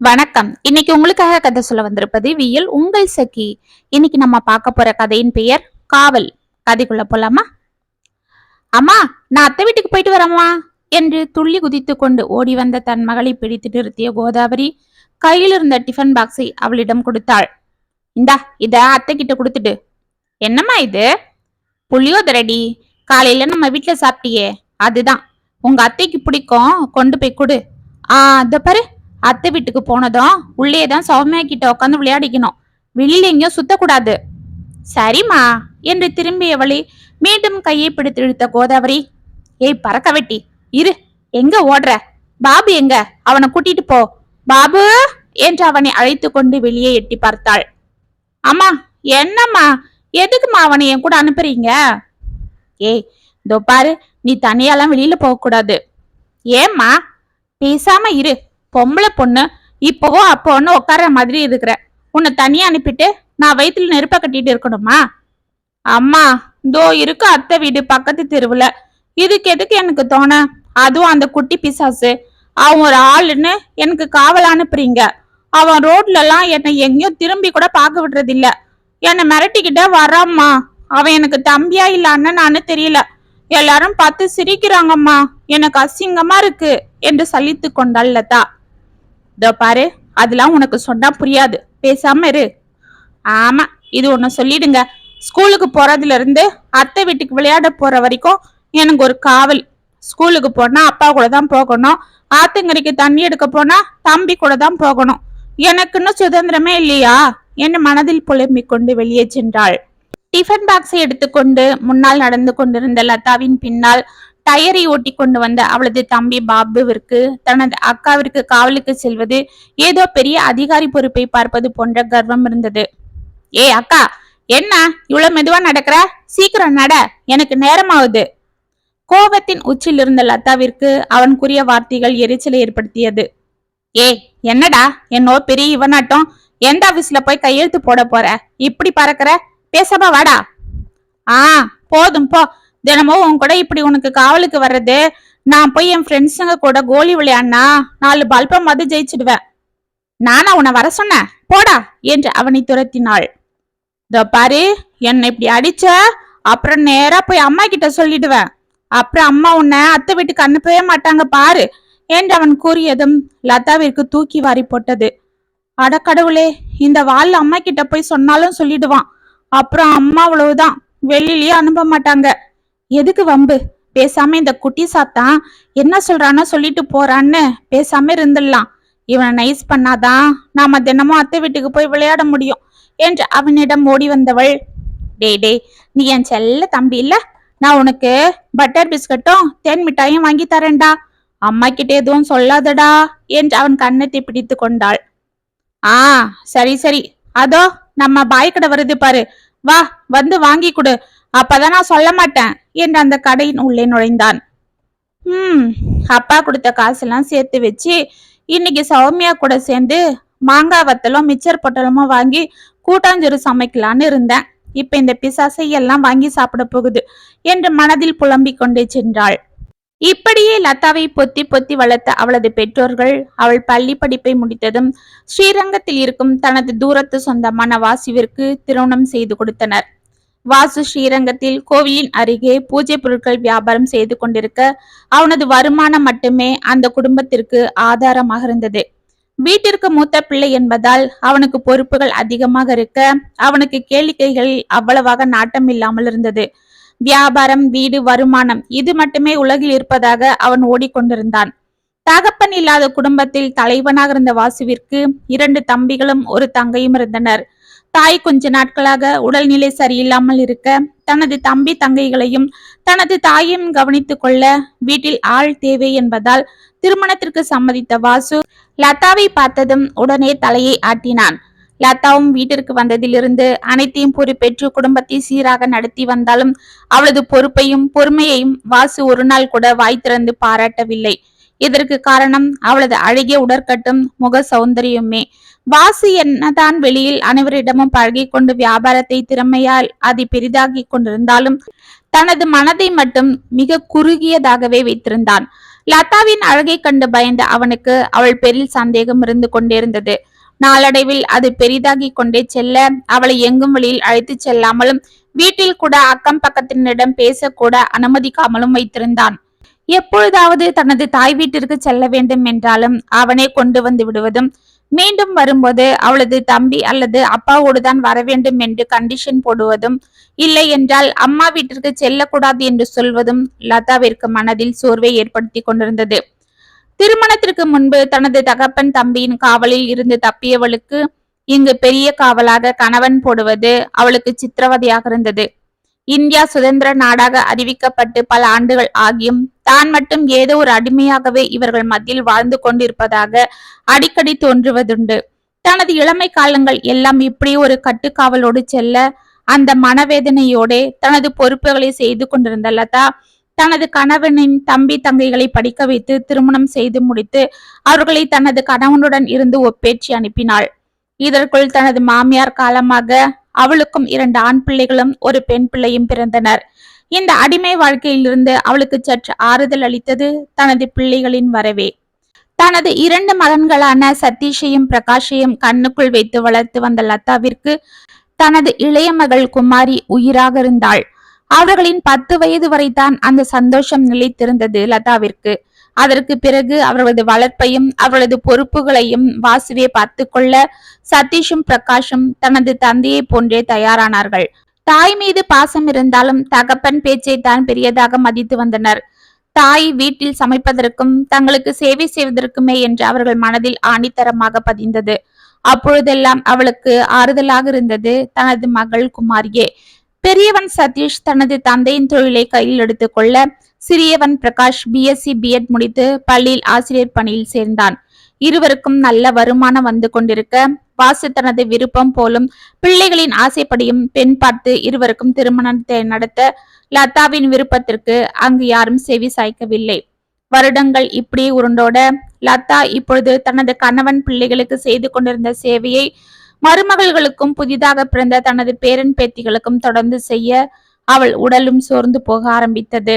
வணக்கம். இன்னைக்கு உங்களுக்காக கதை சொல்ல வந்திருப்பது வியல் உங்கள் சகி. இன்னைக்கு நம்ம பார்க்க போற கதையின் பெயர் காவல். கதைக்குள்ள போலாமா? அம்மா, நான் அத்தை வீட்டுக்கு போயிட்டு வரேம்மா என்று துள்ளி குதித்து கொண்டு ஓடி வந்த தன் மகளை பிடித்து நிறுத்திய கோதாவரி கையில் இருந்த டிஃபன் பாக்ஸை அவளிடம் கொடுத்தாள். இந்தா, இத அத்தை கிட்ட கொடுத்துட்டு. என்னம்மா இது? புளியோதரடி. காலையில நம்ம வீட்டுல சாப்பிட்டியே, அதுதான். உங்க அத்தைக்கு பிடிக்கும், கொண்டு போய் கொடு. அத பாரு, அத்தை வீட்டுக்கு போனதும் உள்ளேதான் சௌமியா கிட்ட உட்காந்து விளையாடிக்கணும், வெளியில எங்கேயும் சுத்தக்கூடாது. சரிம்மா என்று திரும்பியவளை மீண்டும் கையை பிடித்து இழுத்த கோதாவரி, ஏய் பறக்க வெட்டி, இரு, எங்க ஓடுற? பாபு எங்க? அவனை கூட்டிட்டு போ. பாபு என்று அவனை அழைத்து கொண்டு வெளியே எட்டி பார்த்தாள். அம்மா, என்னம்மா, எதுக்குமா அவனை என் கூட அனுப்புறீங்க? ஏய், இதோ பாரு, நீ தனியாலாம் வெளியில போக கூடாது. ஏம்மா? பேசாம இரு, பொம்பளை பொண்ணு, இப்பவோ அப்போன்னு உட்கார்ற மாதிரி இருக்கிற. உன்னை தனியா அனுப்பிட்டு நான் வயிற்றுல நெருப்ப கட்டிட்டு இருக்கணுமா? அம்மா, இதோ இருக்கு அத்தை வீடு பக்கத்து தெருவுல, இதுக்கு எதுக்கு எனக்கு தோண? அதுவும் அந்த குட்டி பிசாசு அவன் ஒரு ஆளுன்னு எனக்கு காவல் அனுப்புறீங்க. அவன் ரோட்ல எல்லாம் என்னை எங்கேயும் திரும்பி கூட பார்க்க விடுறது இல்ல. என்னை மிரட்டிக்கிட்ட வர்றாம்மா. அவன் எனக்கு தம்பியா இல்ல அண்ணனான்னு தெரியல. எல்லாரும் பார்த்து சிரிக்கிறாங்கம்மா. எனக்கு அசிங்கமா இருக்கு என்று சலித்து கொண்டாள் லதா. இதோ பாரு, அதெல்லாம் உனக்கு சொன்னா புரியாது, பேசாம இரு. ஆமா, இது ஒண்ணு சொல்லிடுங்க. ஸ்கூலுக்கு போறதுல இருந்து அத்தை வீட்டுக்கு விளையாட போற வரைக்கும் எனக்கு ஒரு காவல். ஸ்கூலுக்கு போனா அப்பா கூட தான் போகணும், ஆத்தங்கரைக்கு தண்ணி எடுக்க போனா தம்பி கூட தான் போகணும். எனக்குன்னு சுதந்திரமே இல்லையா என்று மனதில் புலம்பிக் கொண்டு வெளியே சென்றாள். டிஃபன் பாக்ஸை எடுத்துக்கொண்டு முன்னால் நடந்து கொண்டிருந்த லதாவின் பின்னால் டயரை ஓட்டி கொண்டு வந்த அவளது தம்பி பாபுவிற்கு தனது அக்காவிற்கு காவலுக்கு செல்வது ஏதோ பெரிய அதிகாரி பொறுப்பை பார்ப்பது போன்ற கர்வம் இருந்தது. ஏ அக்கா, என்ன இவ்வளவு மெதுவா நடக்கிற? சீக்கிரம் நட, எனக்கு நேரமாகுது. கோபத்தின் உச்சில் இருந்த லதாவிற்கு அவன் கூறிய வார்த்தைகள் எரிச்சலை ஏற்படுத்தியது. ஏய், என்னடா என்னோ பெரிய இவனாட்டம் எந்த ஆபீஸ்ல போய் கையெழுத்து போட போற? இப்படி பறக்கிற? பேசாம வாடா. போதும் போ. தினமும் உன் கூட இப்படி உனக்கு காவலுக்கு வர்றது, நான் போய் என் ஃப்ரெண்ட்ஸுங்க கூட கோலி விளையாடினா 4 பல்பம் மது ஜெயிச்சிடுவேன். நானா உன்னை வர சொன்னேன்? போடா என்று அவனை துரத்தினாள். இதோ பாரு, என்னை இப்படி அடிச்ச அப்புறம் நேரா போய் அம்மா கிட்ட சொல்லிடுவேன். அப்புறம் அம்மா உன்னை அத்தை வீட்டுக்கு அனுப்பவே மாட்டாங்க பாரு என்று அவன் கூறியதும் லதாவிற்கு தூக்கி வாரி போட்டது. அடக்கடவுளே, இந்த வாள் அம்மா கிட்ட போய் சொன்னாலும் சொல்லிடுவான். அப்புறம் அம்மா அவ்வளவுதான், வெளியிலயே அனுப்ப மாட்டாங்க. எதுக்கு வம்பு? பேசாம இந்த குட்டி சாத்தான் என்ன சொல்றானோ சொல்லிட்டு போறான்னு பேசாம இருந்துடலாம். இவனை நைஸ் பண்ணாதான் நாம தினமும் அத்தை வீட்டுக்கு போய் விளையாட முடியும் என்று அவனிடம் ஓடி வந்தவள், டே, நீ என் செல்ல தம்பி இல்ல, நான் உனக்கு பட்டர் பிஸ்கட்டும் தேன் மிட்டாயும் வாங்கி தரேன்டா. அம்மா கிட்ட எதுவும் சொல்லாதடா என்று அவன் கன்னத்தை பிடித்து கொண்டாள். சரி, அதோ நம்ம பாய் கடை வருது பாரு, வா வந்து வாங்கி கொடு, அப்பதான் நான் சொல்ல மாட்டேன் என்று அந்த கடையின் உள்ளே நுழைந்தான். அப்பா கொடுத்த காசெல்லாம் சேர்த்து வச்சு இன்னைக்கு சௌமியா கூட சேர்ந்து மாங்காய் வத்தலும் மிச்சர் பொட்டலமும் வாங்கி கூட்டாஞ்சோறு சமைக்கலான்னு இருந்தேன். இப்ப இந்த பிசாசை எல்லாம் வாங்கி சாப்பிட போகுது என்று மனதில் புலம்பிக் கொண்டே சென்றாள். இப்படியே லதாவை பொத்தி பொத்தி வளர்த்த அவளது பெற்றோர்கள் அவள் பள்ளி படிப்பை முடித்ததும் ஸ்ரீரங்கத்தில் இருக்கும் தனது தூரத்து சொந்தமான வாசுவிற்கு திருமணம் செய்து கொடுத்தனர். வாசு ஸ்ரீரங்கத்தில் கோவிலின் அருகே பூஜை பொருட்கள் வியாபாரம் செய்து கொண்டிருக்க அவனது வருமானம் மட்டுமே அந்த குடும்பத்திற்கு ஆதாரமாக இருந்தது. வீட்டிற்கு மூத்த பிள்ளை என்பதால் அவனுக்கு பொறுப்புகள் அதிகமாக இருக்க அவனுக்கு கேளிக்கைகள் அவ்வளவாக நாட்டம் இல்லாமல் இருந்தது. வியாபாரம், வீடு, வருமானம் இது மட்டுமே உலகில் இருப்பதாக அவன் ஓடிக்கொண்டிருந்தான். தகப்பன் இல்லாத குடும்பத்தில் தலைவனாக இருந்த வாசுவிற்கு 2 தம்பிகளும் ஒரு தங்கையும் இருந்தனர். தாய் கொஞ்ச நாட்களாக உடல்நிலை சரியில்லாமல் இருக்க தனது தம்பி தங்கைகளையும் தனது தாயையும் கவனித்துக் கொள்ள வீட்டில் ஆள் தேவை என்பதால் திருமணத்திற்கு சம்மதித்த வாசு லதாவை பார்த்ததும் உடனே தலையை ஆட்டினான். லதாவும் வீட்டிற்கு வந்ததிலிருந்து அனைத்தையும் பொறுப்பேற்று குடும்பத்தை சீராக நடத்தி வந்தாலும் அவளது பொறுப்பையும் பொறுமையையும் வாசு ஒரு நாள் கூட வாய் திறந்து பாராட்டவில்லை. இதற்கு காரணம் அவளது அழகிய உடற்கட்டும் முக சௌந்தரியமே. வாசு என்னதான் வெளியில் அனைவரிடமும் பழகி கொண்டு வியாபாரத்தை திறமையால் அதை பெரிதாகி கொண்டிருந்தாலும் தனது மனதை மட்டும் மிக குறுகியதாகவே வைத்திருந்தான். லதாவின் அழகை கண்டு பயந்த அவனுக்கு அவள் பேரில் சந்தேகம் இருந்து கொண்டிருந்தது. நாளடைவில் அது பெரிதாகி கொண்டே செல்ல அவளை எங்கும் வழியில் அழைத்து செல்லாமலும் வீட்டில் கூட அக்கம் பக்கத்தினரிடம் பேசக்கூட அனுமதிக்காமலும் வைத்திருந்தான். எப்பொழுதாவது தனது தாய் வீட்டிற்கு செல்ல வேண்டும் என்றாலும் அவனே கொண்டு வந்து விடுவதும், மீண்டும் வரும்போது அவளது தம்பி அல்லது அப்பாவோடுதான் வர வேண்டும் என்று கண்டிஷன் போடுவதும், இல்லை என்றால் அம்மா வீட்டிற்கு செல்லக்கூடாது என்று சொல்வதும் லதாவிற்கு மனதில் சோர்வை ஏற்படுத்தி கொண்டிருந்தது. திருமணத்திற்கு முன்பு தனது தகப்பன் தம்பியின் காவலில் இருந்து தப்பியவளுக்கு இங்கு பெரிய காவலாக கணவன் போடுவது அவளுக்கு சித்திரவதையாக இருந்தது. இந்தியா சுதந்திர நாடாக அறிவிக்கப்பட்டு பல ஆண்டுகள் ஆகியும் தான் மட்டும் ஏதோ ஒரு அடிமையாகவே இவர்கள் மத்தியில் வாழ்ந்து கொண்டிருப்பதாக அடிக்கடி தோன்றுவதுண்டு. தனது இளமை காலங்கள் எல்லாம் இப்படி ஒரு கட்டுக்காவலோடு செல்ல அந்த மனவேதனையோட தனது பொறுப்புகளை செய்து கொண்டிருந்த லதா தனது கணவனின் தம்பி தங்கைகளை படிக்க வைத்து திருமணம் செய்து முடித்து அவர்களை தனது கணவனுடன் இருந்து ஒப்பேற்றி அனுப்பினாள். இதற்குள் தனது மாமியார் காலமாக அவளுக்கும் 2 ஆண் பிள்ளைகளும் ஒரு பெண் பிள்ளையும் பிறந்தனர். இந்த அடிமை வாழ்க்கையிலிருந்து அவளுக்கு சற்று ஆறுதல் அளித்தது தனது பிள்ளைகளின் வரவே. தனது 2 மகன்களான சதீஷையும் பிரகாஷையும் கண்ணுக்குள் வைத்து வளர்த்து வந்த லதாவிற்கு தனது இளைய மகள் குமாரி உயிராக இருந்தாள். அவர்களின் 10 வயது வரைதான் அந்த சந்தோஷம் நிலைத்திருந்தது லதாவிற்கு. அதற்கு பிறகு அவர்களது வளர்ப்பையும் அவர்களது பொறுப்புகளையும் வாசுவே பார்த்து கொள்ள சதீஷும் பிரகாஷும் தனது தந்தையை போன்றே தயாரானார்கள். தாய் மீது பாசம் இருந்தாலும் தகப்பன் பேச்சை தான் பெரியதாக மதித்து வந்தனர். தாய் வீட்டில் சமைப்பதற்கும் தங்களுக்கு சேவை செய்வதற்குமே என்று அவர்கள் மனதில் ஆணித்தரமாக பதிந்தது. அப்பொழுதெல்லாம் அவளுக்கு ஆறுதலாக இருந்தது தனது மகள் குமாரியே. பெரியவன் சதீஷ் தனது தந்தையின் தொழிலை கையில் எடுத்துக்கொள்ள சிறியவன் பிரகாஷ் பிஎஸ்சி பிஎட் முடித்து பள்ளியில் ஆசிரியர் பணியில் சேர்ந்தான். இருவருக்கும் நல்ல வருமானம் வந்து கொண்டிருக்க வாசு தனது விருப்பம் போலும் பிள்ளைகளின் ஆசைப்படியும் பெண் பார்த்து இருவருக்கும் திருமணத்தை நடத்த லதாவின் விருப்பத்திற்கு அங்கு யாரும் செவி சாய்க்கவில்லை. வருடங்கள் இப்படி உருண்டோட லதா இப்பொழுது தனது கணவன் பிள்ளைகளுக்கு செய்து கொண்டிருந்த சேவையை மருமகள்களுக்கும் புதிதாக பிறந்த தனது பேரன் பேத்திகளுக்கும் தொடர்ந்து செய்ய அவள் உடலும் சோர்ந்து போக ஆரம்பித்தது.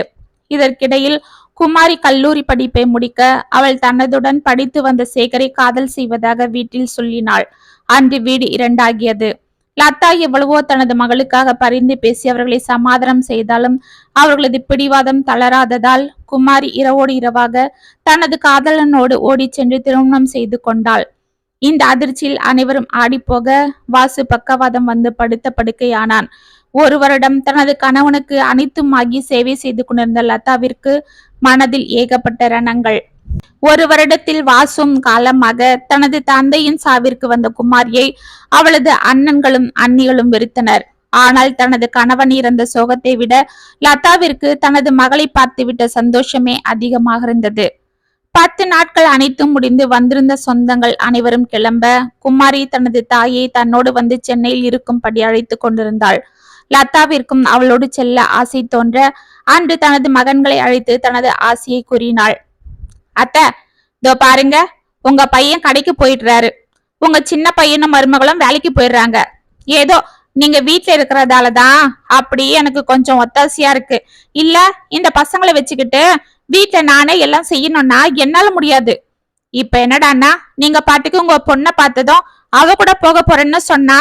இதற்கிடையில் குமாரி கல்லூரி படிப்பை முடிக்க அவள் தனதுடன் படித்து வந்த சேகரை காதல் செய்வதாக வீட்டில் சொல்லினாள். அன்று வீடு 2 ஆகியது. லதா எவ்வளவோ தனது மகளுக்காக பரிந்து பேசி அவர்களை சமாதானம் செய்தாலும் அவர்களது பிடிவாதம் தளராததால் குமாரி இரவோடு இரவாக தனது காதலனோடு ஓடி சென்று திருமணம் செய்து கொண்டாள். இந்த அதிர்ச்சியில் அனைவரும் ஆடிப்போக வாசு பக்கவாதம் வந்து படுத்த படுக்கையானான். 1 வருடம் தனது கணவனுக்கு அனைத்துமாகி சேவை செய்து கொண்டிருந்த லதாவிற்கு மனதில் ஏகப்பட்ட ரணங்கள். 1 வருடத்தில் வாசும் காலமாக தனது தந்தையின் சாவிற்கு வந்த குமாரியை அவளது அண்ணன்களும் அண்ணிகளும் வெறுத்தனர். ஆனால் தனது கணவன் இறந்த சோகத்தை விட லதாவிற்கு தனது மகளை பார்த்துவிட்ட சந்தோஷமே அதிகமாக இருந்தது. 10 நாட்கள் அனைத்தும் முடிந்து வந்திருந்த சொந்தங்கள் அனைவரும் கிளம்ப குமாரி தனது தாயை தன்னோடு வந்து சென்னையில் இருக்கும்படி அழைத்து கொண்டிருந்தாள். லதாவிற்கும் அவளோடு செல்ல ஆசை தோன்ற அன்று தனது மகன்களை அழைத்து தனது ஆசையை கூறினாள். அத்தை, இதோ பாருங்க, உங்க பையன் கடைக்கு போயிடுறாரு. உங்க சின்ன பையனும் மருமகளும் வேலைக்கு போயிடுறாங்க. ஏதோ நீங்க வீட்டுல இருக்கிறதாலதான் அப்படி எனக்கு கொஞ்சம் ஒத்தாசையா இருக்கு. இல்ல இந்த பசங்களை வச்சுக்கிட்டு வீட்டுல நானே எல்லாம் செய்யணும்னா என்னால முடியாது. இப்ப என்னடான்னா நீங்க பாட்டுக்கு உங்க பொண்ணை பார்த்ததும் அவ கூட போக போறேன்னு சொன்னா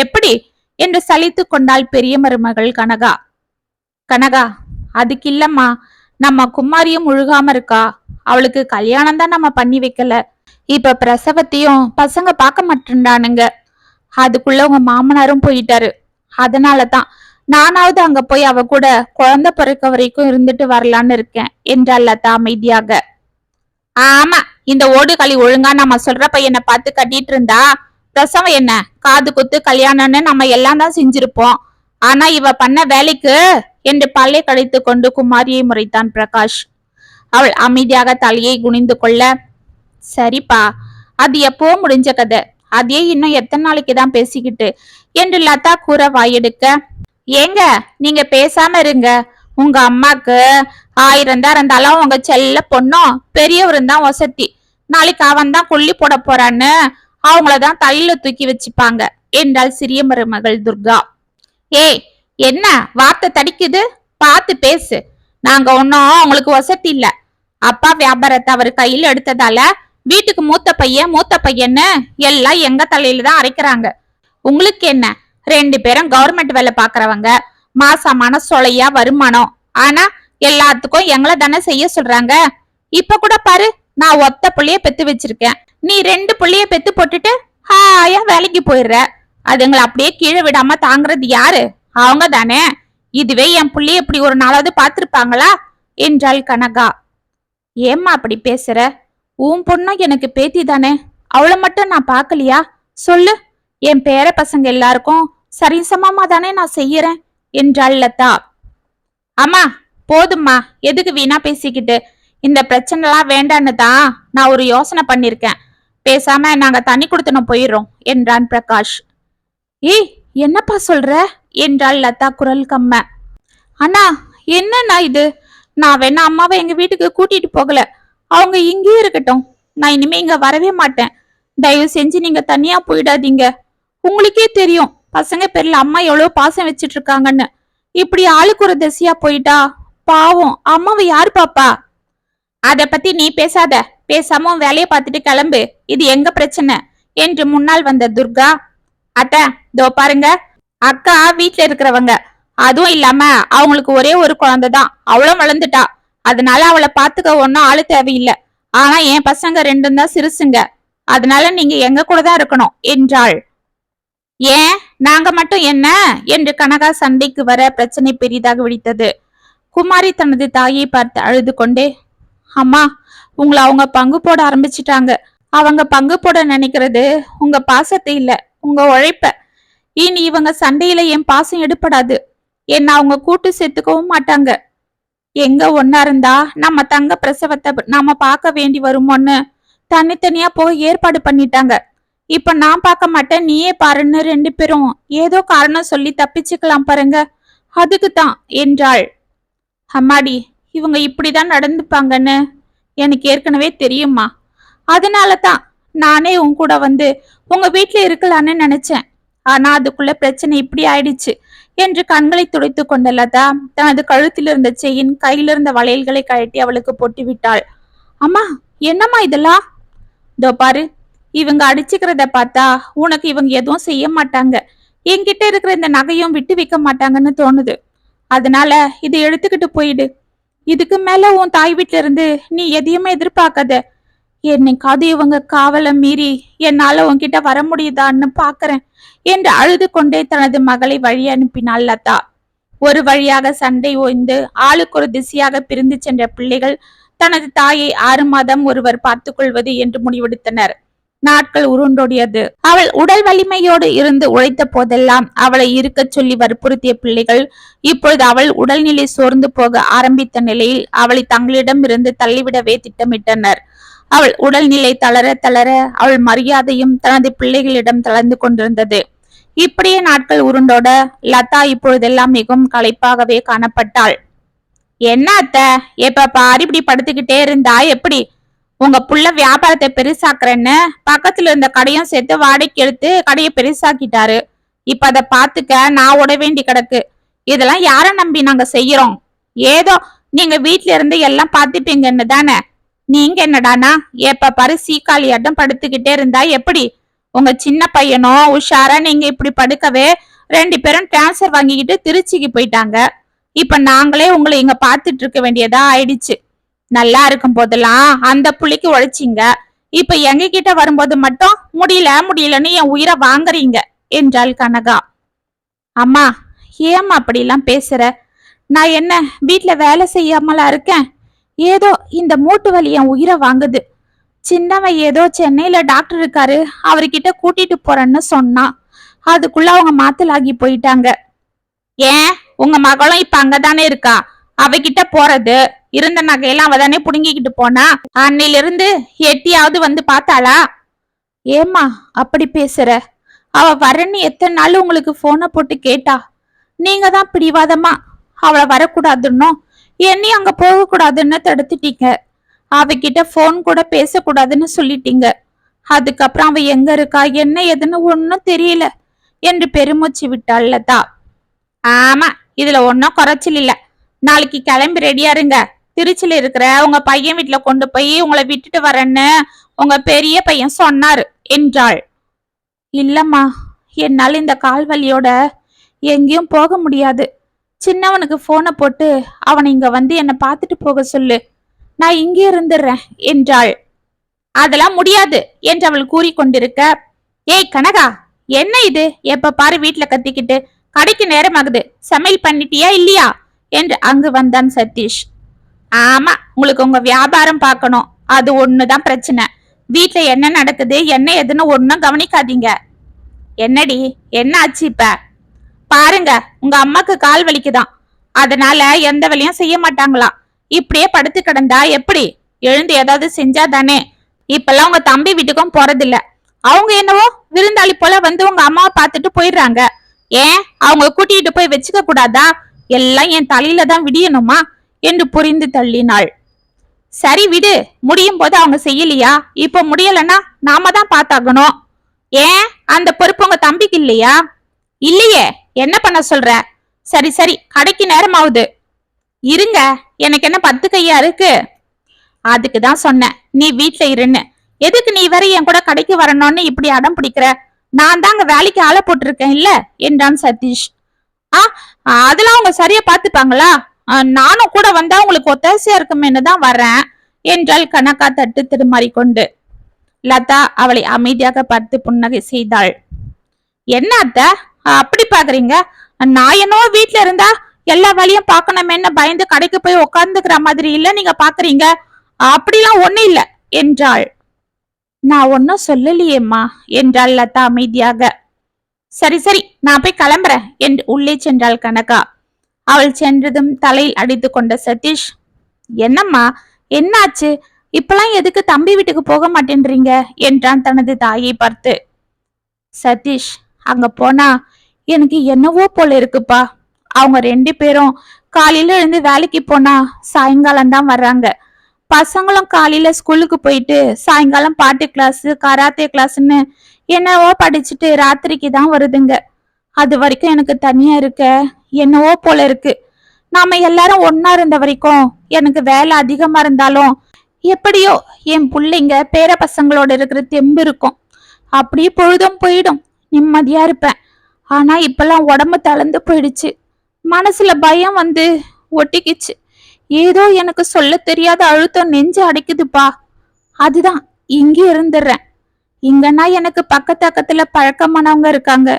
எப்படி என்று சலித்து கொண்டாள் பெரிய மருமகள் கனகா. கனகா, அதுக்கு இல்லம்மா, நம்ம குமாரியும் முழுகாம இருக்கா. அவளுக்கு கல்யாணம் தான் நம்ம பண்ணி வைக்கல. இப்ப பிரசவத்தையும் பசங்க பார்க்க மாட்டேன்டானுங்க. அதுக்குள்ள உங்க மாமனாரும் போயிட்டாரு. அதனாலதான் நானாவது அங்க போய் அவ கூட குழந்தை பிறக்க வரைக்கும் இருந்துட்டு வரலான்னு இருக்கேன் என்றாள் லதா அமைதியாக. ஆமா, இந்த ஓடுகளி ஒழுங்கா நம்ம சொல்ற பையனை பார்த்து கட்டிட்டு இருந்தா பிரசவம் என்ன, காது குத்து கல்யாணம்னு நம்ம எல்லாம் தான் செஞ்சிருப்போம். ஆனா இவ பண்ண வேலைக்கு என்று பல்லை கடித்து கொண்டு குமாரியை முறைத்தான் பிரகாஷ். அவள் அமைதியாக தலையை குனிந்து கொள்ள, சரிப்பா, அது எப்போ முடிஞ்ச கதை, அதே இன்னும் எத்தனை நாளைக்கு தான் பேசிக்கிட்டு என்று லதா கூற வாயெடுக்க, ஏங்க நீங்க பேசாம இருங்க. உங்க அம்மாக்கு 1000 தான் இருந்தாலும் உங்க செல்ல பொண்ணும் பெரியவரும் தான் வசதி. நாளைக்கு அவன் தான் கொல்லி போட போறான்னு அவங்களதான் தலையில தூக்கி வச்சுப்பாங்க என்றாள் சிறிய மருமகள் துர்கா. ஏய், என்ன வார்த்தை தடிக்குது, பார்த்து பேசு. நாங்க ஒன்னும் உங்களுக்கு வசதி இல்ல. அப்பா வியாபாரத்தை அவர் கையில எடுத்ததால வீட்டுக்கு மூத்த பையன்னு எல்லாம் எங்க தலையில தான் அரைக்கிறாங்க. உங்களுக்கு என்ன, 2 பேரும் கவர்மெண்ட் வேலை பாக்குறவங்க, மாசமான சொலையா வருமானம். ஆனா எல்லாத்துக்கும் எங்களை தானே செய்ய சொல்றாங்க. இப்ப கூட பாரு, நான் ஒத்த புள்ளைய பெத்து வச்சிருக்கேன், நீ 2 புள்ளைய பெத்து போட்டுட்டு ஹாயா வேலைக்கு போயிடுற. அதுங்களை அப்படியே கீழே விடாம தாங்குறது யாரு? அவங்க தானே. இதுவே என் புள்ளைய இப்படி ஒரு நாளாவது பாத்திருப்பாங்களா என்றாள் கனகா. ஏம்மா அப்படி பேசுற? உன் பொண்ணும் எனக்கு பேத்தி தானே, அவளை மட்டும் நான் பாக்கலையா? சொல்லு. என் பேர பசங்க எல்லாருக்கும் சரிசமமா தானே நான் செய்யறேன் என்றாள் லதா. அம்மா போதும்மா, எதுக்கு வீணா பேசிக்கிட்டு? இந்த பிரச்சனை எல்லாம் வேண்டான்னு தான் நான் ஒரு யோசனை பண்ணிருக்கேன். பேசாம நாங்க தண்ணி கொடுத்துன போயிடுறோம் என்றான் பிரகாஷ். ஏய், என்னப்பா சொல்ற என்றாள் லதா குரல் கம்ம. அண்ணா, என்னண்ணா இது? நான் வேணா அம்மாவை எங்க வீட்டுக்கு கூட்டிட்டு போகல, அவங்க இங்கேயே இருக்கட்டும். நான் இனிமே இங்க வரவே மாட்டேன். தயவு செஞ்சு நீங்க தனியா போயிடாதீங்க. உங்களுக்கே தெரியும் பசங்க பேர்ல அம்மா எவ்வளவு பாசம் வச்சிட்டு இருக்காங்கன்னு. இப்படி ஆளுக்கு ஒரு திசையா போயிட்டா பாவம் அம்மாவை யாரு பாப்பா? அத பத்தி நீ பேசாத, பேசாம வேலையை பார்த்துட்டு கிளம்பு, இது எங்க பிரச்சனை என்று முன்னால் வந்த துர்கா. அத்த, தோ பாருங்க, அக்கா வீட்டுல இருக்கிறவங்க, அதுவும் இல்லாம அவங்களுக்கு ஒரே ஒரு குழந்தைதான், அவளும் வளர்ந்துட்டா. அதனால அவளை பாத்துக்க ஒன்னும் ஆளு தேவையில்லை. ஆனா என் பசங்க 2 தான் சிறுசுங்க, அதனால நீங்க எங்க கூட தான் இருக்கணும் என்றாள். ஏன் நாங்க மட்டும் என்ன என்று கனகா சண்டைக்கு வர பிரச்சனை பெரிதாக வெடித்தது. குமாரி தனது தாயை பார்த்து அழுது கொண்டே, அம்மா, உங்களை அவங்க பங்கு போட ஆரம்பிச்சிட்டாங்க. அவங்க பங்கு போட நினைக்கிறது உங்க பாசத்தை இல்ல, உங்க உழைப்ப. இனி இவங்க சண்டையில என் பாசம் எடுப்படாது. என்ன அவங்க கூட்டு சேர்த்துக்கவும் மாட்டாங்க. எங்க ஒன்னா இருந்தா நம்ம தங்க பிரசவத்தை நாம பார்க்க வேண்டி வருமோன்னு தனித்தனியா போக ஏற்பாடு பண்ணிட்டாங்க. இப்ப நான் பார்க்க மாட்டேன், நீயே பாருன்னு 2 பேரும் ஏதோ காரணம் சொல்லி தப்பிச்சுக்கலாம் பாருங்க, அதுக்குதான் என்றாள். அம்மாடி, இவங்க இப்படிதான் நடந்துப்பாங்கன்னு எனக்கு ஏற்கனவே தெரியுமா. அதனால தான் நானே உன் கூட வந்து உங்க வீட்டுல இருக்கலான்னு நினைச்சேன். ஆனா அதுக்குள்ள பிரச்சனை இப்படி ஆயிடுச்சு என்று கண்களை துடைத்து கொண்ட லதா தனது கழுத்தில் இருந்த செயின், கையில இருந்த வளையல்களை கழட்டி அவளுக்கு போட்டு விட்டாள். அம்மா, என்னம்மா இதெல்லாம்? இதோ பாரு, இவங்க அடிச்சுக்கிறத பார்த்தா உனக்கு இவங்க எதுவும் செய்ய மாட்டாங்க, என்கிட்ட இருக்கிற இந்த நகையும் விட்டு வைக்க மாட்டாங்கன்னு தோணுது. அதனால இதை எடுத்துக்கிட்டு போயிடு. இதுக்கு மேல உன் தாய் வீட்டுல இருந்து நீ எதையுமே எதிர்பார்க்காத. என்னைக்காவது இவங்க காவலை மீறி என்னால உன்கிட்ட வர முடியுதான்னு பாக்குறேன் என்று அழுது கொண்டே தனது மகளை வழி அனுப்பினாள் லதா. ஒரு வழியாக சண்டை ஓய்ந்து ஆளுக்கு ஒரு திசையாக பிரிந்து சென்ற பிள்ளைகள் தனது தாயை 6 மாதம் ஒருவர் பார்த்து கொள்வது என்று முடிவெடுத்தனர். நாட்கள் உருண்டோடியது. அவள் உடல் வலிமையோடு இருந்து உழைத்த போதெல்லாம் அவளை இருக்க சொல்லி வற்புறுத்திய பிள்ளைகள் இப்பொழுது அவள் உடல்நிலை சோர்ந்து போக ஆரம்பித்த நிலையில் அவளை தங்களிடம் இருந்து தள்ளிவிடவே திட்டமிட்டனர். அவள் உடல்நிலை தளர தளர அவள் மரியாதையும் தனது பிள்ளைகளிடம் தளர்ந்து கொண்டிருந்தது. இப்படியே நாட்கள் உருண்டோட லதா இப்பொழுதெல்லாம் மிகவும் களைப்பாகவே காணப்பட்டாள். என்ன அத்த, எப்ப பாரு இப்படி படுத்துக்கிட்டே இருந்தா எப்படி? உங்க புள்ள வியாபாரத்தை பெருசாக்குறேன்னு பக்கத்துல இருந்த கடையும் சேர்த்து வாடகைக்கு எடுத்து கடையை பெருசாக்கிட்டாரு. இப்ப அதை பாத்துக்க நான் உட வேண்டி கிடக்கு. இதெல்லாம் யார நம்பி நாங்க செய்யறோம்? ஏதோ நீங்க வீட்டுல இருந்து எல்லாம் பாத்துப்பீங்கன்னு தானே. நீங்க என்னடானா எப்ப பாரு சீக்காளியாட்டம் படுத்துக்கிட்டே இருந்தா எப்படி? உங்க சின்ன பையனும் உஷாரா நீங்க இப்படி படுக்கவே 2 பேரும் டிரான்ஸ்பர் வாங்கிக்கிட்டு திருச்சிக்கு போயிட்டாங்க. இப்ப நாங்களே உங்களை இங்க பாத்துட்டு இருக்க வேண்டியதா ஆயிடுச்சு. நல்லா இருக்கும் போதெல்லாம் அந்த புள்ளிக்கு உழைச்சிங்க, இப்ப எங்க கிட்ட வரும்போது மட்டும் முடியலன்னு என் உயிரை வாங்குறீங்க என்றாள் கனகா. அம்மா, ஏம்மா அப்படிலாம் பேசுற? நான் என்ன வீட்டுல வேலை செய்யாமலா இருக்கேன்? ஏதோ இந்த மூட்டு வலி என் உயிரை வாங்குது. சின்னவன் ஏதோ சென்னையில டாக்டர் இருக்காரு, அவர்கிட்ட கூட்டிட்டு போறேன்னு சொன்னான். அதுக்குள்ள அவங்க மாத்தலாகி போயிட்டாங்க. ஏன், உங்க மகளும் இப்ப அங்கதானே இருக்கா? அவகிட்ட போறது இருந்த நகையெல்லாம் அவதானே புடுங்கிக்கிட்டு போனா. அன்னையில இருந்து எட்டியாவது வந்து பார்த்தாளா? ஏம்மா அப்படி பேசுற? அவ வரன்னு எத்தனை நாள் உங்களுக்கு போனை போட்டு கேட்டா? நீங்க தான் பிடிவாதமா அவளை வரக்கூடாதுன்னும் என்னையும் அங்க போக கூடாதுன்னு தடுத்துட்டீங்க. அவகிட்ட போன் கூட பேசக்கூடாதுன்னு சொல்லிட்டீங்க. அதுக்கப்புறம் அவ எங்க இருக்கா என்ன எதுன்னு ஒன்னும் தெரியல என்று பெருமூச்சு விட்டாள் லதா. ஆமா, இதுல ஒன்னும் குறைச்சல் இல்ல. நாளைக்கு கிளம்பி ரெடியா இருங்க, திருச்சியில இருக்கிற உங்க பையன் வீட்டுல கொண்டு போய் உங்களை விட்டுட்டு வரேன்னு உங்க பெரிய பையன் சொன்னாரு என்றாள். இல்லம்மா, என்னால இந்த கால் வலியோட எங்கேயும் போக முடியாது. சின்னவனுக்கு போனை போட்டு அவனை இங்க வந்து என்னை பார்த்துட்டு போக சொல்லு, நான் இங்கே இருந்துடுறேன் என்றாள். அதெல்லாம் முடியாது என்று அவள் கூறிக்கொண்டிருக்க, ஏய் கனகா, என்ன இது எப்ப பாரு வீட்டுல கத்திக்கிட்டு, கடைக்கு நேரமாகுது, சமையல் பண்ணிட்டியா இல்லையா என்று அங்கு வந்தான் சதீஷ். ஆமா, உங்களுக்கு உங்க வியாபாரம் பார்க்கணும், அது ஒண்ணுதான் பிரச்சனை. வீட்டுல என்ன நடக்குது என்ன எதுன்னு ஒன்னும் கவனிக்காதீங்க. என்னடி, என்ன ஆச்சு இப்ப? பாருங்க, உங்க அம்மாக்கு கால் வலிக்குதான், அதனால எந்த வேலையும் செய்ய மாட்டாங்களாம். இப்படியே படுத்து கிடந்தா எப்படி? எழுந்து ஏதாவது செஞ்சாதானே. இப்பெல்லாம் உங்க தம்பி வீட்டுக்கும் போறதில்ல. அவங்க என்னவோ விருந்தாளி போல வந்து உங்க அம்மாவை பார்த்துட்டு போயிடுறாங்க. ஏன் அவங்க கூட்டிட்டு போய் வச்சுக்க கூடாதா? எல்லாம் என் தலையில தான் விடியணுமா என்று புரிந்து தள்ளினாள். சரி விடு, முடியும் போது அவங்க செய்யலையா? இப்ப முடியலன்னா நாம தான் பார்த்தாகணும். ஏன் அந்த பொறுப்பு உங்க தம்பிக்கு இல்லையா? இல்லையே, என்ன பண்ண சொல்ற? சரி சரி, கடைக்கு நேரம் ஆகுது, இருங்க. எனக்கு என்ன 10 கையா இருக்கு? அதுக்குதான் சொன்னேன் நீ வீட்டுல இருன்னு. எதுக்கு நீ வேற என் கூட கடைக்கு வரணும்னு இப்படி அடம் பிடிக்கிற? நான் தான் அங்க வேலைக்கு ஆளை போட்டிருக்கேன் இல்ல என்றான் சதீஷ். அதெல்லாம் அவங்க சரியா பாத்துப்பாங்களா? நானும் கூட வந்தா உங்களுக்கு ஒத்தாசையா இருக்குமேனு தான் வர்றேன் என்றாள் கனகா தட்டு திருமாறிக்கொண்டு. லதா அவளை அமைதியாக பார்த்து புன்னகை செய்தாள். என்ன அத்த அப்படி பாக்குறீங்க? நான் என்னவோ வீட்டுல இருந்தா எல்லா வேலையும் பாக்கணுமேன்னு பயந்து கடைக்கு போய் உக்காந்துக்கிற மாதிரி இல்ல நீங்க பாக்குறீங்க. அப்படிலாம் ஒண்ணு இல்ல என்றாள். நான் ஒன்னும் சொல்லலையேம்மா என்றாள் லதா அமைதியாக. சரி சரி, நான் போய் கிளம்புறேன் என்று உள்ளே சென்றாள் கனகா. அவள் சென்றதும் தலையில் அடித்து கொண்ட சதீஷ், என்னம்மா என்னாச்சு? இப்பெல்லாம் எதுக்கு தம்பி வீட்டுக்கு போக மாட்டேன்றீங்க என்றான் தனது தாயை பார்த்து. சதீஷ், அங்க போனா எனக்கு என்னவோ போல இருக்குப்பா. அவங்க 2 பேரும் காலையில எழுந்து வேலைக்கு போனா சாயங்காலம் தான் வர்றாங்க. பசங்களும் காலையில ஸ்கூலுக்கு போயிட்டு சாயங்காலம் பாட்டு கிளாஸ் கராத்தே கிளாஸ்ன்னு என்னவோ படிச்சுட்டு ராத்திரிக்கு தான் வருதுங்க. அது வரைக்கும் எனக்கு தனியா இருக்க என்னவோ போல இருக்கு. நாம எல்லாரும் ஒன்னா இருந்த வரைக்கும் எனக்கு வேலை அதிகமா இருந்தாலும் எப்படியோ என் பிள்ளைங்க பேர பசங்களோட இருக்கிற தெம்பு இருக்கும். அப்படியே பொழுதும் போயிடும், நிம்மதியா இருப்பேன். ஆனா இப்பெல்லாம் உடம்பு தளர்ந்து போயிடுச்சு. மனசுல பயம் வந்து ஒட்டிக்கிச்சு. ஏதோ எனக்கு சொல்ல தெரியாத அழுத்தம் நெஞ்சு அடைக்குதுப்பா. அதுதான் இங்கே இருந்துடுறேன். இங்கன்னா எனக்கு பக்கத்துல பழக்கமானவங்க இருக்காங்க.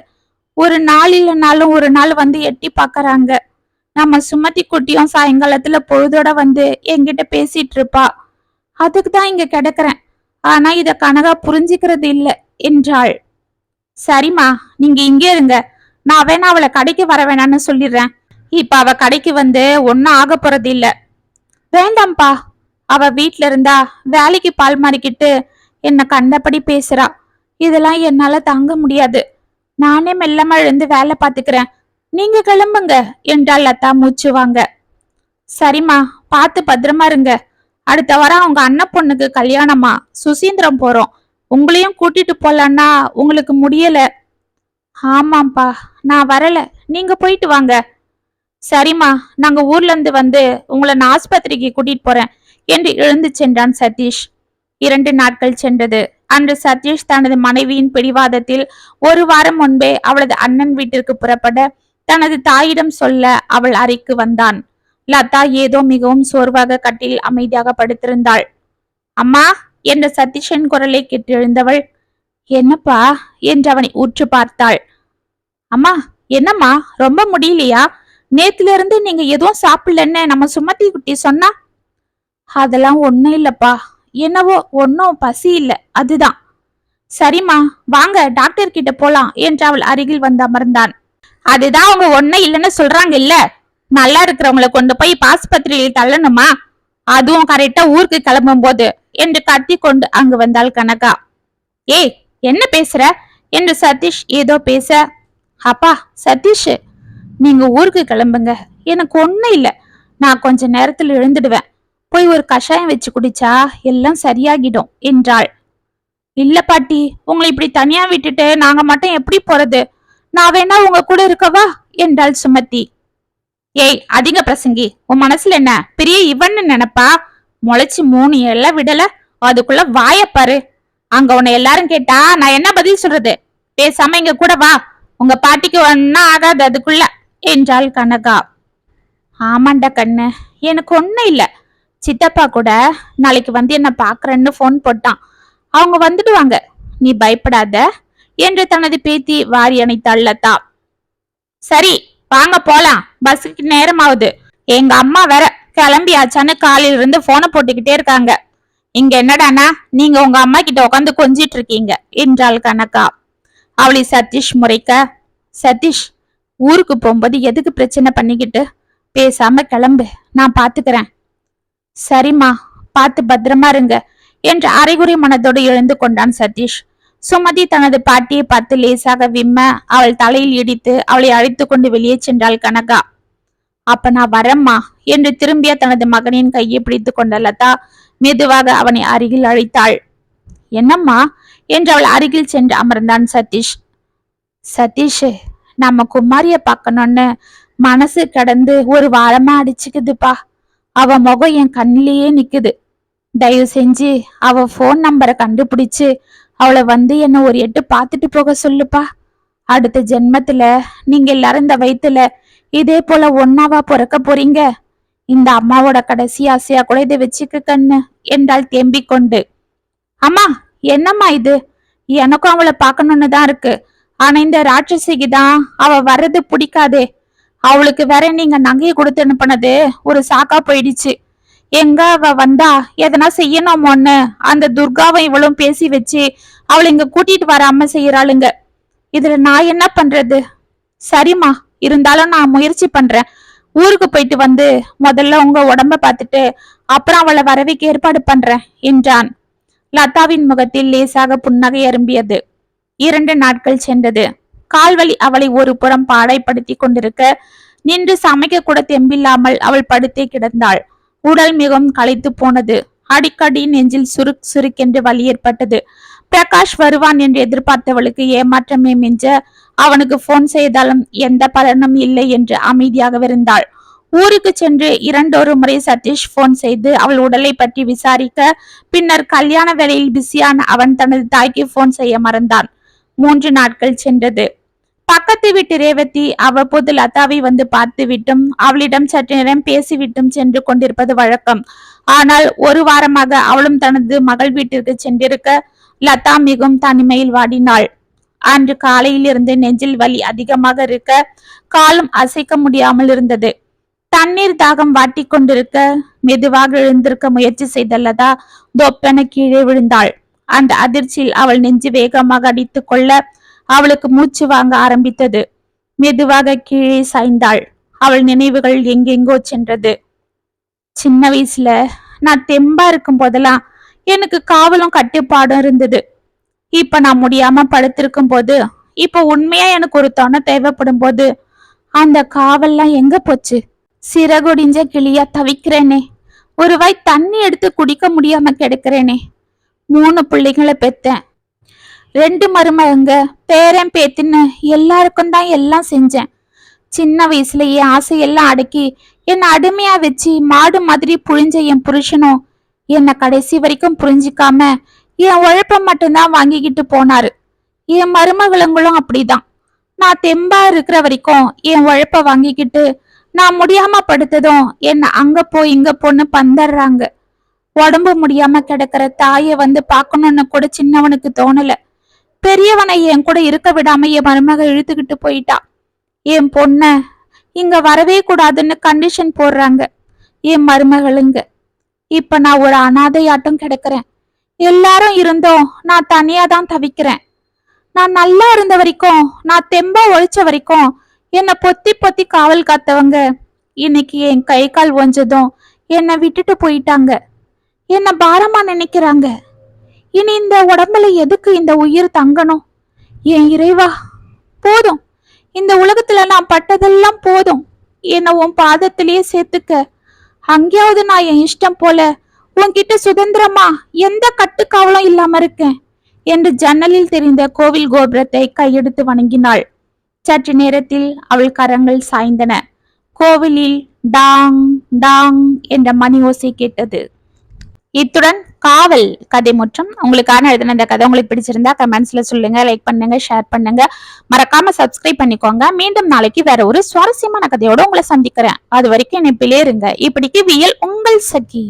ஒரு நாள் இல்லைனாலும் ஒரு நாள் வந்து எட்டி பாக்குறாங்க. நம்ம சுமதி குட்டியும் சாயங்காலத்துல பொழுதோட வந்து என்கிட்ட பேசிட்டு இருப்பா. அதுக்கு தான் இங்க கிடக்குறேன். ஆனா இத கனகா புரிஞ்சுக்கிறது இல்ல என்றாள். சரிம்மா, நீங்க இங்கே இருங்க. நான் வேணா அவளை கடைக்கு வர வேணான்னு சொல்லிடுறேன். இப்ப அவ கடைக்கு வந்து ஒன்னும் ஆக போறது இல்ல. வேண்டாம்ப்பா, அவ வீட்டுல இருந்தா வேலைக்கு பால் மாறிக்கிட்டு என்ன கண்டபடி பேசுறா. இதெல்லாம் என்னால தாங்க முடியாது. நானே மெல்லமா எழுந்து வேலை பாத்துக்கிறேன். நீங்க கிளம்புங்க என்றாள் லதா மூச்சு வாங்க. சரிம்மா, பார்த்து பத்திரமா இருங்க. அடுத்த வாரம் அவங்க அண்ணன் பொண்ணுக்கு கல்யாணமா, சுசீந்திரம் போறோம். உங்களையும் கூட்டிட்டு போலான்னா உங்களுக்கு முடியல. ஆமாப்பா, நான் வரல, நீங்க போயிட்டு வாங்க. சரிம்மா, நாங்க ஊர்ல இருந்து வந்து உங்களை நான் ஆஸ்பத்திரிக்கு கூட்டிட்டு போறேன் என்று எழுந்து சென்றான் சதீஷ். 2 நாட்கள் சென்றது. அன்று சதீஷ் தனது மனைவியின் பிடிவாதத்தில் 1 வாரம் முன்பே அவளது அண்ணன் வீட்டிற்கு புறப்பட தனது தாயிடம் சொல்ல அவள் அறைக்கு வந்தான். லதா ஏதோ மிகவும் சோர்வாக கட்டில் அமைதியாக படுத்திருந்தாள். அம்மா என்ற சதீஷின் குரலை கேட்டு எழுந்தவள், என்னப்பா என்று அவனை உற்று பார்த்தாள். அம்மா, என்னம்மா ரொம்ப முடியலையா? நேத்துல இருந்து நீங்க எதுவும் சாப்பிடலன்னு நம்ம சுமதி குட்டி சொன்னா. அதெல்லாம் ஒண்ணும் இல்லப்பா, என்னவோ ஒன்னும் பசி இல்ல, அதுதான். சரிம்மா, வாங்க டாக்டர் கிட்ட போலாம் என்று அவள் அருகில் வந்து அமர்ந்தான். அதுதான் அவங்க ஒன்னும் இல்லைன்னு சொல்றாங்க இல்ல. நல்லா இருக்கிறவங்களை கொண்டு போய் ஆஸ்பத்திரியில் தள்ளணுமா? அதுவும் கரெக்டா ஊருக்கு கிளம்பும் போது என்று கத்தி கொண்டு அங்கு வந்தாள் கனகா. ஏய், என்ன பேசுற என்று சதீஷ் ஏதோ பேச, அப்பா சதீஷ், நீங்க ஊருக்கு கிளம்புங்க, எனக்கு ஒண்ணும் இல்ல, நான் கொஞ்ச நேரத்துல எழுந்துடுவேன். போய் ஒரு கஷாயம் வச்சு குடிச்சா எல்லாம் சரியாகிடும் என்றாள். இல்ல பாட்டி, உங்களை இப்படி தனியா விட்டுட்டு நாங்க மட்டும் எப்படி போறது? நான் வேணா உங்க கூட இருக்கவா என்றாள் சுமதி. ஏய் அதிக பிரசங்கி, உன் மனசுல என்ன பெரிய இவன்னு நினைப்பா? முளைச்சு 3 எல்லாம் விடல, அதுக்குள்ள வாயப்பாரு. அங்க உன்னை எல்லாரும் கேட்டா நான் என்ன பதில் சொல்றது? பேசாம இங்க கூட வா, உங்க பாட்டிக்கு ஒன்னா ஆகாது அதுக்குள்ள என்றாள் கனகா. ஆமாண்டா கண்ணு, எனக்கு ஒண்ணும் இல்ல. சித்தப்பா கூட நாளைக்கு வந்து என்ன பாக்குறேன்னு போன் போட்டான். அவங்க வந்துடுவாங்க, நீ பயப்படாத என்று தனது பேத்தி வாரி அணைத்தாள் லதா. சரி வாங்க போலாம், பஸ்ஸுக்கு நேரம் ஆகுது. எங்க அம்மா வேற கிளம்பியாச்சான்னு காலையில இருந்து போனை போட்டுக்கிட்டே இருக்காங்க. இங்க என்னடானா நீங்க உங்க அம்மா கிட்ட உட்காந்து கொஞ்சிட்டு இருக்கீங்க என்றாள் கனகா. அவளை சதீஷ் முறைக்க, சதீஷ் ஊருக்கு போகும்போது எதுக்கு பிரச்சனை பண்ணிக்கிட்டு, பேசாம கிளம்பு, நான் பாத்துக்கிறேன். சரிம்மா, பார்த்து பத்திரமா இருங்க என்று அரைகுறை மனதோடு எழுந்து கொண்டான் சதீஷ். சுமதி தனது பாட்டியை பார்த்து லேசாக விம்ம அவள் தலையில் இடித்து அவளை அழைத்து கொண்டு வெளியே சென்றாள் கனகா. அப்ப நான் வரம்மா என்று திரும்பிய தனது மகனின் கையை பிடித்து கொண்ட லதா மெதுவாக அவனை அருகில் அழைத்தாள். என்னம்மா என்று அவள் அருகில் சென்று அமர்ந்தான் சதீஷ். சதீஷ், நம்ம குமாரிய பார்க்கணும்னு மனசு கடந்து ஒரு வாரமா அடிச்சுக்குதுப்பா. அவ முகம் என் கண்ணிலேயே நிக்குது. தயவு செஞ்சு அவ போன் நம்பரை கண்டுபிடிச்சு அவளை வந்து என்ன ஒரு எட்டு பார்த்துட்டு போக சொல்லுப்பா. அடுத்த ஜென்மத்துல நீங்க எல்லாரும் இந்த வயித்துல இதே போல ஒன்னாவா பிறக்க போறீங்க. இந்த அம்மாவோட கடைசி ஆசையா கூட இதை வச்சுக்க கண்ணு என்றாள் தேம்பிக் கொண்டு. அம்மா, என்னம்மா இது? எனக்கும் அவளை பார்க்கணும்னு தான் இருக்கு. ஆனா இந்த ராட்சசிக்கு தான் அவ வர்றது பிடிக்காதே. அவளுக்கு வேற நீங்க நகையை கொடுத்து அனுப்புனது ஒரு சாக்கா போயிடுச்சு. எங்க அவ வந்தா எதனா செய்யணுமோன்னு அந்த துர்காவை இவளும் பேசி வச்சு அவளை இங்க கூட்டிட்டு வராம செய்யறாளுங்க. இதுல நான் என்ன பண்றது? சரிம்மா, இருந்தாலும் நான் முயற்சி பண்றேன். ஊருக்கு போயிட்டு வந்து முதல்ல உங்க உடம்ப பார்த்துட்டு அப்புறம் அவளை வரவைக்கு ஏற்பாடு பண்றேன் என்றான். லதாவின் முகத்தில் லேசாக புன்னகை அரும்பியது. 2 நாட்கள் சென்றது. கால்வலி அவளை ஒரு புறம் பாடைப்படுத்தி கொண்டிருக்க நின்று சமைக்க கூட தெம்பில்லாமல் அவள் படுத்தே கிடந்தாள். உடல் மிகவும் களைத்து போனது. அடிக்கடி நெஞ்சில் சுருக் சுருக்கென்று வலி ஏற்பட்டது. பிரகாஷ் வருவான் என்று எதிர்பார்த்தவளுக்கு ஏமாற்றமே மிஞ்ச அவனுக்கு போன் செய்தாலும் எந்த பலனும் இல்லை என்று அமைதியாக இருந்தாள். ஊருக்கு சென்று 2 முறை சதீஷ் போன் செய்து அவள் உடலை பற்றி விசாரிக்க, பின்னர் கல்யாண வேலையில் பிஸியான அவன் தனது தாய்க்கு போன் செய்ய மறந்தான். 3 நாட்கள் சென்றது. பக்கத்து வீட்டு ரேவதி அவ்வப்போது லதாவை வந்து பார்த்து விட்டும் அவளிடம் சற்று நேரம் பேசிவிட்டும் சென்று கொண்டிருப்பது வழக்கம். ஆனால் ஒரு வாரமாக அவளும் தனது மகள் வீட்டிற்கு சென்றிருக்க லதா மிகவும் தனிமையில் வாடினாள். அன்று காலையில் இருந்து நெஞ்சில் வலி அதிகமாக இருக்க காலும் அசைக்க முடியாமல் இருந்தது. தண்ணீர் தாகம் வாட்டி கொண்டிருக்க மெதுவாக எழுந்திருக்க முயற்சி செய்த லதா தொப்பென கீழே விழுந்தாள். அந்த அதிர்ச்சியில் அவள் நெஞ்சு வேகமாக அடித்து கொள்ள அவளுக்கு மூச்சு வாங்க ஆரம்பித்தது. மெதுவாக கீழே சாய்ந்தாள். அவள் நினைவுகள் எங்கெங்கோ சென்றது. சின்ன வயசுல நான் தெம்பா இருக்கும் போதெல்லாம் எனக்கு காவலும் கட்டுப்பாடும் இருந்தது. இப்ப நான் முடியாம படுத்திருக்கும் போது, இப்ப உண்மையா எனக்கு ஒரு துணை தேவைப்படும் போது அந்த காவல்லாம் எங்க போச்சு? சிறகுடிஞ்ச கிளியா தவிக்கிறேனே. ஒரு வாய் தண்ணி எடுத்து குடிக்க முடியாம கிடக்கிறேனே. 3 பிள்ளைங்களை பெத்தேன். 2 மருமகங்க, பேரன் பேத்தின்னு எல்லாருக்கும் தான் எல்லாம் செஞ்சேன். சின்ன வயசுல என் ஆசையெல்லாம் அடக்கி என்னை அடிமையா வச்சு மாடு மாதிரி புழிஞ்ச என் புருஷனும் என்னை கடைசி வரைக்கும் புரிஞ்சிக்காம என் உழைப்ப மட்டும்தான் வாங்கிக்கிட்டு போனாரு. என் மருமகளுங்களும் அப்படிதான். நான் தெம்பா இருக்கிற வரைக்கும் என் உழைப்ப வாங்கிக்கிட்டு நான் முடியாம படுத்ததும் என்ன அங்க போ இங்க போன்னு பந்தர்றாங்க. உடம்பு முடியாம கிடக்கிற தாய வந்து பாக்கணும்னு கூட சின்னவனுக்கு தோணல. பெரியவனை என் கூட இருக்க விடாம என் மருமக இழுத்துக்கிட்டு போயிட்டா. என் பொண்ண இங்க வரவே கூடாதுன்னு கண்டிஷன் போடுறாங்க என் மருமகளுங்க. இப்ப நான் ஒரு அனாதையாட்டம் கிடக்குறேன். எல்லாரும் இருந்தோம் நான் தனியா தான் தவிக்கிறேன். நான் நல்லா இருந்த வரைக்கும், நான் தெம்பா ஒழிச்ச வரைக்கும் என்னை பொத்தி பொத்தி காவல் காத்தவங்க இன்னைக்கு என் கை கால் ஒஞ்சதும் என்னை விட்டுட்டு போயிட்டாங்க. என்ன பாரமா நினைக்கிறாங்க. இனி இந்த உடம்புல எதுக்கு இந்த உயிர் தங்கணும்? என் இறைவா, போதும். இந்த உலகத்துல நான் பட்டதெல்லாம் போதும். என்னை உன் பாதத்திலேயே சேர்த்துக்க. அங்கேயாவது நான் என் இஷ்டம் போல உன்கிட்ட சுதந்திரமா எந்த கட்டுக்காவலும் இல்லாம இருக்கேன் என்று ஜன்னலில் தெரிந்த கோவில் கோபுரத்தை கையெடுத்து வணங்கினாள். சற்று நேரத்தில் அவள் கரங்கள் சாய்ந்தன. கோவிலில் டாங் டாங் என்ற மணி ஓசை கேட்டது. இத்துடன் காவல் கதை முற்றம். உங்களுக்கான எழுதின இந்த கதை உங்களுக்கு பிடிச்சிருந்தா கமெண்ட்ஸ்ல சொல்லுங்க, லைக் பண்ணுங்க, ஷேர் பண்ணுங்க, மறக்காம சப்ஸ்கிரைப் பண்ணிக்கோங்க. மீண்டும் நாளைக்கு வேற ஒரு சுவாரஸ்யமான கதையோட உங்களை சந்திக்கிறேன். அது வரைக்கும் இணைப்பிலே இருங்க. இப்படிக்கு வியல் உங்கள் சகி.